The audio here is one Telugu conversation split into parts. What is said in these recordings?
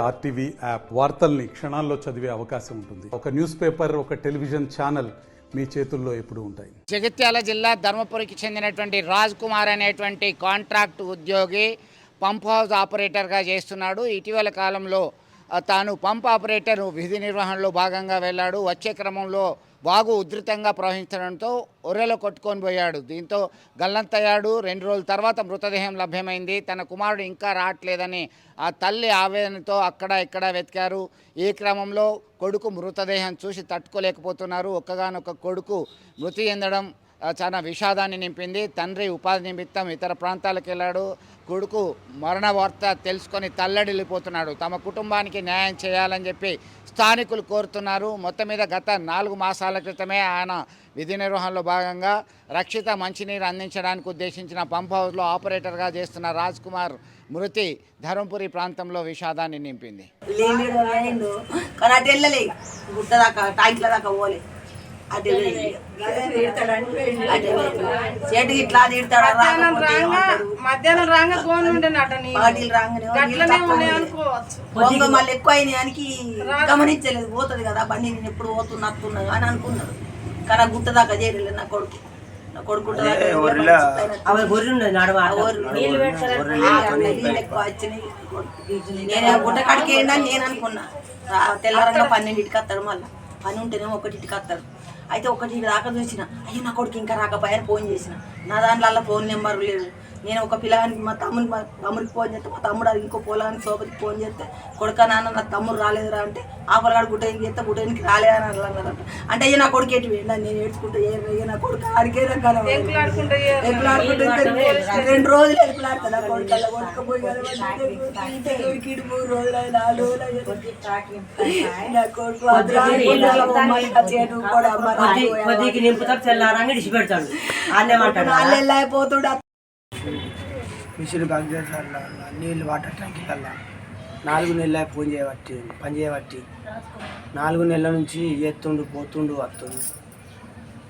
ఆర్టీవీ యాప్ వార్తల్ని క్షణాల్లో చదివే అవకాశం ఉంటుంది. ఒక న్యూస్ పేపర్, ఒక టెలివిజన్ ఛానల్ మీ చేతుల్లో ఎప్పుడూ ఉంటాయి. జగిత్యాల జిల్లా ధర్మపురికి చెందినటువంటి రాజ్ కుమార్ అనేటువంటి కాంట్రాక్ట్ ఉద్యోగి పంప్ హౌస్ ఆపరేటర్గా చేస్తున్నాడు. ఇటీవల కాలంలో తాను పంప్ ఆపరేటర్ విధి నిర్వహణలో భాగంగా వెళ్ళాడు. వచ్చే క్రమంలో వాగు ఉధృతంగా ప్రవహించడంతో ఒర్రెలో కొట్టుకొని పోయాడు. దీంతో గల్లంతయ్యాడు. 2 రోజుల తర్వాత మృతదేహం లభ్యమైంది. తన కుమారుడు ఇంకా రావట్లేదని ఆ తల్లి ఆవేదనతో అక్కడ ఇక్కడ వెతికారు. ఈ క్రమంలో కొడుకు మృతదేహం చూసి తట్టుకోలేకపోతున్నారు. ఒక్కగానొక్క కొడుకు మృతి చెందడం చాలా విషాదాన్ని నింపింది. తండ్రి ఉపాధి నిమిత్తం ఇతర ప్రాంతాలకు వెళ్ళాడు. కొడుకు మరణ వార్త తెలుసుకొని తల్లడిల్లిపోతున్నాడు. తమ కుటుంబానికి న్యాయం చేయాలని చెప్పి స్థానికులు కోరుతున్నారు. మొత్తం మీద గత 4 మాసాల క్రితమే ఆయన విధి నిర్వహణలో భాగంగా రక్షిత మంచినీరు అందించడానికి ఉద్దేశించిన పంప్ హౌస్లో ఆపరేటర్గా చేస్తున్న రాజ్ కుమార్ మృతి ధర్మపురి ప్రాంతంలో విషాదాన్ని నింపింది. మధ్యాహ్నం రాగా మళ్ళీ ఎక్కువ అయినానికి గమనించలేదు. పోతుంది కదా బండి, నేను ఎప్పుడు పోతున్నా అని అనుకున్నాడు. కానీ గుట్ట దాకా చేరలేదు నా కొడుకు. నా కొడుకు నీళ్ళు ఎక్కువ వచ్చినాయి. నేను గుట్ట కాడికి ఏంటని నేను అనుకున్నా. తెల్లారంగా 12ంటికి వస్తాడు. మళ్ళీ పని ఉంటేనేమో 1ంటికి వస్తాడు. అయితే 1 దాకా చూసిన, అయ్యో నా కొడుకు ఇంకా రాకపోయారు. ఫోన్ చేసిన, నా దాంట్లో ఫోన్ నెంబర్ లేవు. నేను ఒక పిల్లగానికి మా తమ్ముడికి ఫోన్ చేస్తే, మా తమ్ముడు ఇంకో పొలానికి సోపతికి ఫోన్ చేస్తే, కొడుక నాన్న నా తమ్ముడు రాలేదురా అంటే, ఆ పొలగాడు గుట్టేనికి చేస్తే గుట్టేనికి రాలేదని అన్నారంట. అంటే అయ్యో నా కొడుకు ఎటు వేయండి, నేను ఏడ్చుకుంటే నా కొడుకు ఆడికేదా 2 రోజులు ఎలుపులాడుతా. నా కొడుకు కొట్టుకుపోయి 3 రోజులు 4 రోజులు నా కొడుకు వెళ్ళిపోతుడు. మిషన్ బంద్ చేసాల నీళ్ళు వాటర్ ట్యాంకీలల్లా 4 నెలలు పని చేయబట్టి 4 నెలల నుంచి ఎత్తుండు పోతుండు వస్తుండు.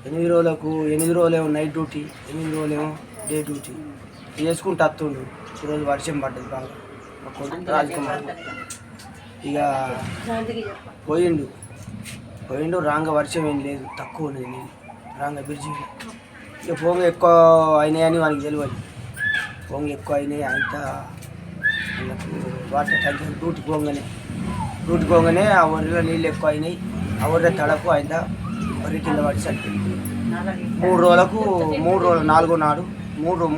8 రోజులేమో నైట్ డ్యూటీ, 8 రోజులేమో డే డ్యూటీ చేసుకుంటూ వస్తుండు. ఈరోజు వర్షం పడ్డది బాగా. మా కొడుకు రాజ్ కుమార్ ఇక పోయిండు. రాంగ వర్షం ఏం లేదు, తక్కువ ఉన్నది నీళ్ళు. రాంగ బ్రిడ్జి ఇక పోంగ ఎక్కువ అయినాయని వానికి తెలియదు. పొంగ ఎక్కువ అయినాయి. అంతా వాటర్ ట్యాంక్ డ్యూటీ పోగానే ఆ వరిలో నీళ్ళు ఎక్కువ అయినాయి. ఆ వరి తడపు అయినా వరి కింద పడి సరిపోయింది. 3 రోజులకు 4 నాడు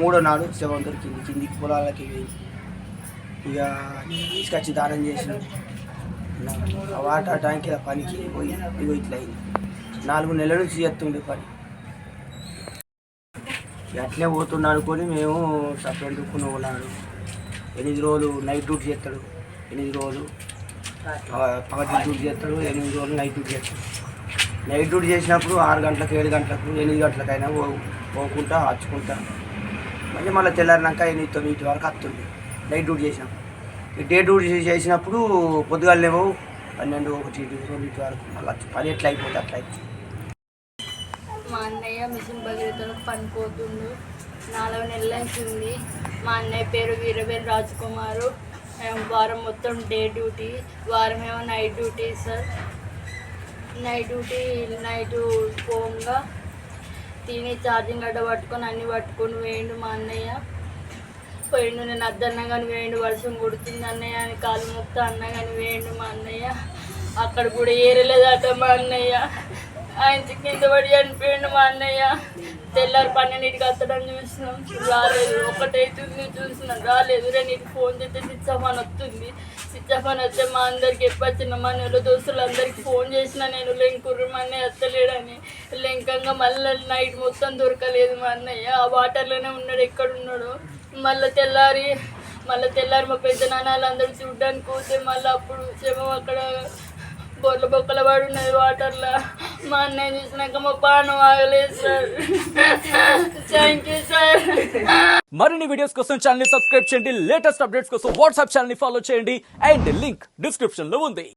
మూడో నాడు శవం దొరికింది. కిందికి పొలాలకి ఇక తీసుకొచ్చి దానం చేసిన ఆ వాటర్ ట్యాంక్ పనికి పోయి ఇగో ఇట్లా అయింది. 4 నెలల నుంచి చేస్తుండే పని. అట్లే పోతున్నా అనుకొని మేము సపరేట్ దుక్కుని ఉన్నాడు. 8 రోజులు నైట్ డ్యూటీ చేస్తాడు, 8 రోజులు పగటి డ్యూటీ చేస్తాడు, 8 రోజులు నైట్ డ్యూటీ చేస్తాడు. నైట్ డ్యూటీ చేసినప్పుడు 6 గంటలకు 7 గంటలకు 8 గంటలకైనా పోకుండా వచ్చుకుంటా మళ్ళీ తెల్లారినాక 8-9 వరకు వస్తుంది నైట్ డ్యూటీ చేసినప్పుడు. డే డ్యూటీ చేసినప్పుడు పొద్దుగాలేమో 12, 1, 2 వరకు మళ్ళీ పని ఎట్లా అయిపోతుంది అట్లా అయిపోతుంది. మా అన్నయ్య మిషన్ భగీరథలకు పనిపోతుండు. 4 నెలలు అవుతుంది. మా అన్నయ్య పేరు వీరవేల్ రాజ్ కుమారు. వారం మొత్తం డే డ్యూటీ, వారమేమో నైట్ డ్యూటీ సార్. నైట్ పోగా తిని ఛార్జింగ్ గడ్డ పట్టుకొని అన్నీ పట్టుకొని వేయండు మా అన్నయ్య. పోయిండు. నేను అద్దన్నా కానీ వేయండు. వర్షం కొడుతుంది అన్నయ్య అని కాలు మొక్తా అన్నా కానీ వేయండు మా అన్నయ్య. అక్కడ కూడా ఏరలేదట మా అన్నయ్య. ఆయన కింద పడి చనిపోయిండు మా అన్నయ్య. తెల్లారి 12ంటికి వస్తాడని చూసినాం, రాలేదు. 1 అవుతుంది చూసినాం, రాలేదు. 2ంటికి ఫోన్ చేస్తే స్విచ్ ఆఫ్ అని వస్తుంది. స్విచ్ ఆఫ్ అని వస్తే మా అందరికి ఎప్పొచ్చిన మా నెల దోస్తులు అందరికి ఫోన్ చేసిన నేను లెంకుర్రు మా అన్నయ్య ఎత్తలేడని. లెంకంగా మళ్ళీ నైట్ మొత్తం దొరకలేదు మా అన్నయ్య. ఆ వాటర్లోనే ఉన్నాడు, ఎక్కడున్నాడు. మళ్ళీ తెల్లారి మా పెద్ద నాన్నలు అందరూ చూడ్డానికి పోతే మళ్ళీ అప్పుడు శవం అక్కడ బొక్కల పడి ఉన్నది వాటర్లో. మా అన్నయ్య చూసినాక మా పానం ఆగలేదు సార్. Thank you sir. మరిన్ని వీడియోస్ కోసం ఛానల్ ని సబ్స్క్రైబ్ చేయండి. లేటెస్ట్ అప్డేట్స్ కోసం వాట్సాప్ ఛానల్ ని ఫాలో చేయండి. అండ్ లింక్ డిస్క్రిప్షన్ లో ఉంది.